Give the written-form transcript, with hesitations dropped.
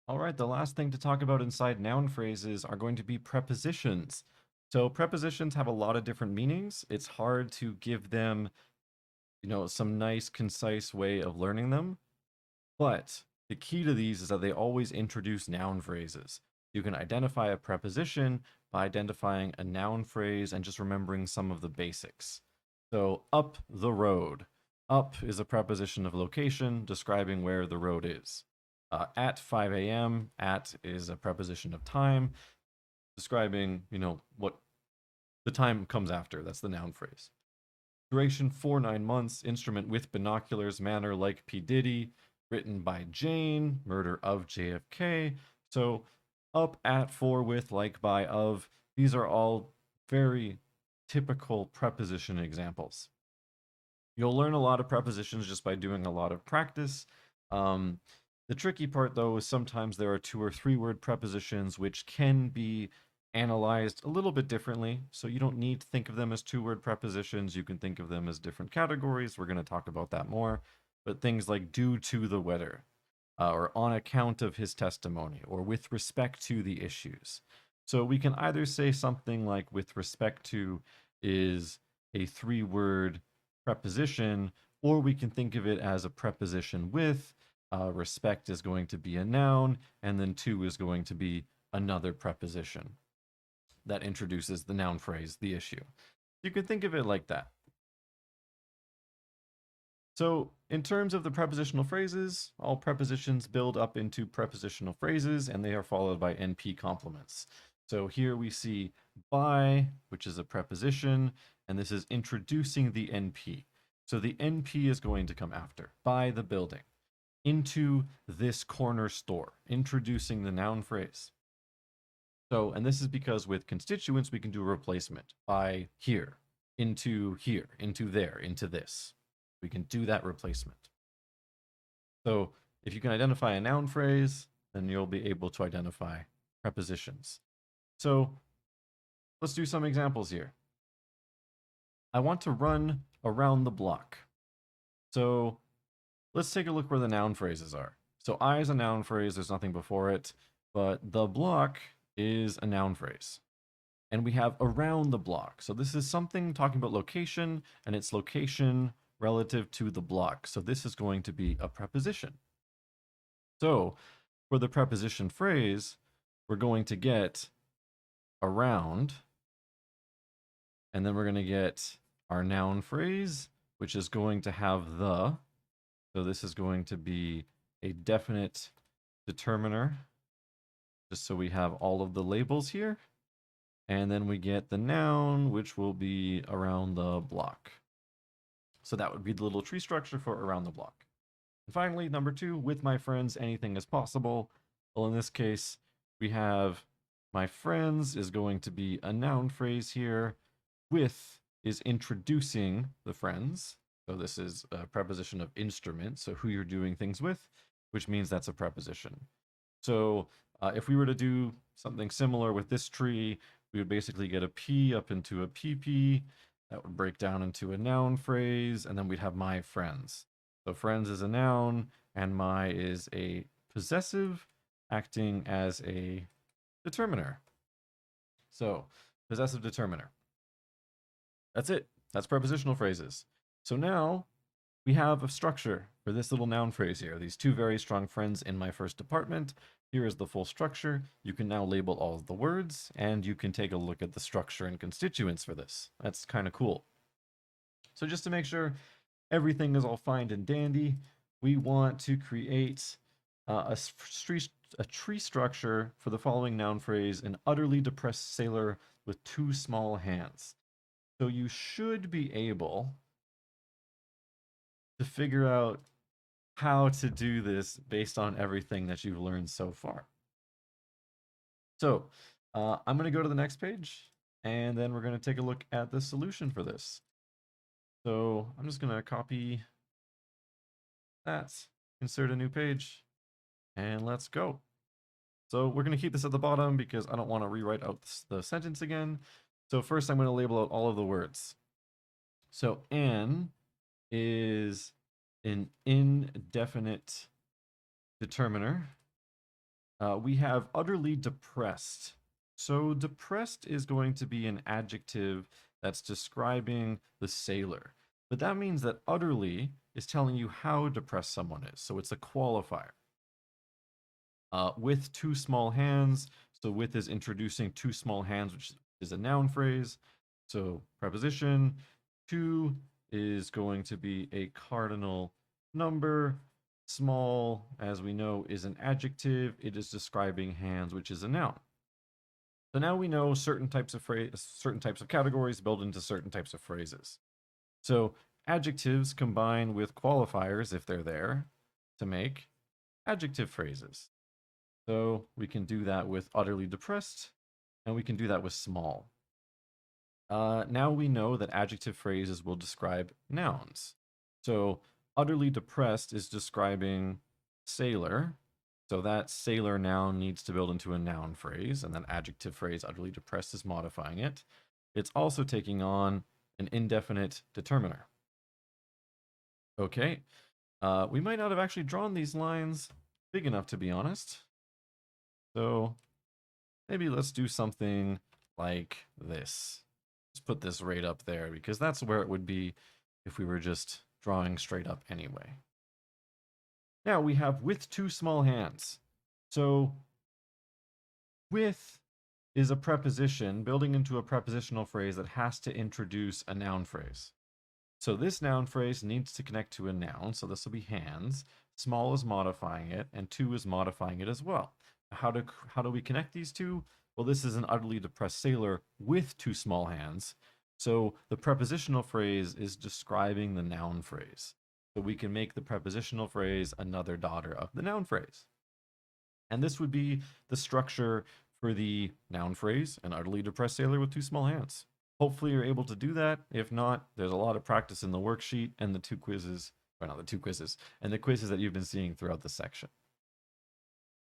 All right, the last thing to talk about inside noun phrases are going to be prepositions. So prepositions have a lot of different meanings. It's hard to give them, some nice, concise way of learning them. But the key to these is that they always introduce noun phrases. You can identify a preposition by identifying a noun phrase and just remembering some of the basics. So, up the road. Up is a preposition of location describing where the road is. At 5 a.m., at is a preposition of time describing, what the time comes after. That's the noun phrase. Duration 4 9 months, instrument with binoculars, manner like P. Diddy, written by Jane, murder of JFK. So up, at, for, with, like, by, of, these are all very typical preposition examples. You'll learn a lot of prepositions just by doing a lot of practice. The tricky part, though, is sometimes there are 2 or 3 word prepositions which can be analyzed a little bit differently. So you don't need to think of them as 2 word prepositions. You can think of them as different categories. We're going to talk about that more. But things like due to the weather, or on account of his testimony, or with respect to the issues. So we can either say something like with respect to is a 3 word preposition, or we can think of it as a preposition with. Respect is going to be a noun, and then to is going to be another preposition that introduces the noun phrase, the issue. You can think of it like that. So, in terms of the prepositional phrases, all prepositions build up into prepositional phrases and they are followed by NP complements. So, here we see by, which is a preposition, and this is introducing the NP. So, the NP is going to come after by the building, into this corner store, introducing the noun phrase. So, and this is because with constituents, we can do a replacement by here, into there, into this. We can do that replacement. So if you can identify a noun phrase, then you'll be able to identify prepositions. So let's do some examples here. I want to run around the block. So let's take a look where the noun phrases are. So I is a noun phrase, there's nothing before it, but the block is a noun phrase. And we have around the block. So this is something talking about location, and its location relative to the block. So this is going to be a preposition. So for the preposition phrase, we're going to get around, and then we're going to get our noun phrase, which is going to have the. So this is going to be a definite determiner, just so we have all of the labels here. And then we get the noun, which will be around the block. So that would be the little tree structure for around the block. And finally, number 2, with my friends, anything is possible. Well, in this case, we have my friends is going to be a noun phrase here. With is introducing the friends. So this is a preposition of instrument, so who you're doing things with, which means that's a preposition. So if we were to do something similar with this tree, we would basically get a P up into a PP. That would break down into a noun phrase, and then we'd have my friends. So friends is a noun, and my is a possessive acting as a determiner. So possessive determiner. That's it. That's prepositional phrases. So now we have a structure for this little noun phrase here. These 2 very strong friends in my first department. Here is the full structure. You can now label all of the words, and you can take a look at the structure and constituents for this. That's kind of cool. So just to make sure everything is all fine and dandy, we want to create a tree structure for the following noun phrase: an utterly depressed sailor with 2 small hands. So you should be able to figure out how to do this based on everything that you've learned so far. So I'm going to go to the next page, and then we're going to take a look at the solution for this. So I'm just going to copy that, insert a new page, and let's go. So we're going to keep this at the bottom because I don't want to rewrite out the sentence again. So first I'm going to label out all of the words. So an is an indefinite determiner. We have utterly depressed. So depressed is going to be an adjective that's describing the sailor. But that means that utterly is telling you how depressed someone is. So it's a qualifier. With two small hands. So with is introducing two small hands, which is a noun phrase. So preposition. Two is going to be a cardinal number. Small, as we know, is an adjective. It is describing hands, which is a noun. So now we know certain types of categories build into certain types of phrases. So adjectives combine with qualifiers, if they're there, to make adjective phrases. So we can do that with utterly depressed, and we can do that with small. Now we know that adjective phrases will describe nouns. So utterly depressed is describing sailor. So that sailor noun needs to build into a noun phrase, and that adjective phrase utterly depressed is modifying it. It's also taking on an indefinite determiner. Okay, we might not have actually drawn these lines big enough, to be honest. So maybe let's do something like this. Let's put this right up there because that's where it would be if we were just drawing straight up anyway. Now we have with two small hands. So with is a preposition building into a prepositional phrase that has to introduce a noun phrase. So this noun phrase needs to connect to a noun. So this will be hands. Small is modifying it, and two is modifying it as well. How do we connect these two? Well, this is an utterly depressed sailor with two small hands. So the prepositional phrase is describing the noun phrase. So we can make the prepositional phrase another daughter of the noun phrase. And this would be the structure for the noun phrase, an utterly depressed sailor with two small hands. Hopefully you're able to do that. If not, there's a lot of practice in the worksheet and the two quizzes, or not the two quizzes, and the quizzes that you've been seeing throughout the section.